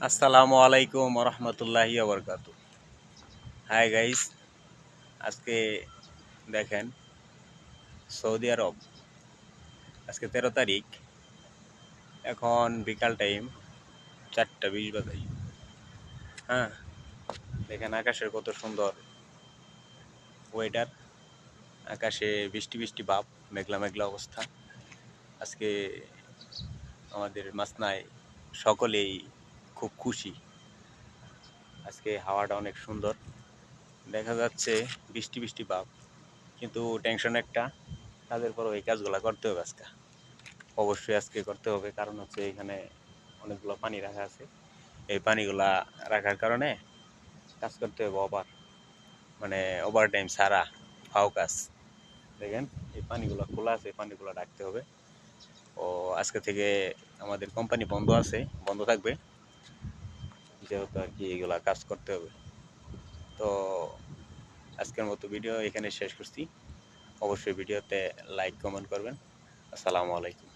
আসসালামু আলাইকুম রহমতুল্লাহি ওবরকাতু। হাই গাইস, আজকে দেখেন সৌদি আরব আজকে 13 তারিখ। এখন বিকাল টাইম 4:20 বাজে। হ্যাঁ, দেখেন আকাশের কত সুন্দর ওয়েদার। আকাশে বৃষ্টি বৃষ্টি ভাব, মেঘলা মেঘলা অবস্থা। আজকে আমাদের মাসনায় সকলেই খুব খুশি। আজকে হাওয়াটা অনেক সুন্দর, দেখা যাচ্ছে বৃষ্টি বৃষ্টি ভাব, কিন্তু টেনশন একটা, কাজের পর ওই কাজগুলো করতে হবে আজকে। অবশ্যই আজকে করতে হবে, কারণ হচ্ছে এখানে অনেকগুলো পানি রাখা আছে। এই পানিগুলা রাখার কারণে কাজ করতে হবে মানে ওভার টাইম ছাড়া ফাও কাজ। দেখেন এই পানিগুলো খোলা আছে, পানিগুলো রাখতে হবে। ও আজকে থেকে আমাদের কোম্পানি বন্ধ আছে, বন্ধ থাকবে, যেহেতু আর কি এগুলা কাজ করতে হবে। তো আজকের মতো ভিডিও এখানে শেষ করছি। অবশ্যই ভিডিওতে লাইক কমেন্ট করবেন। আসসালামু আলাইকুম।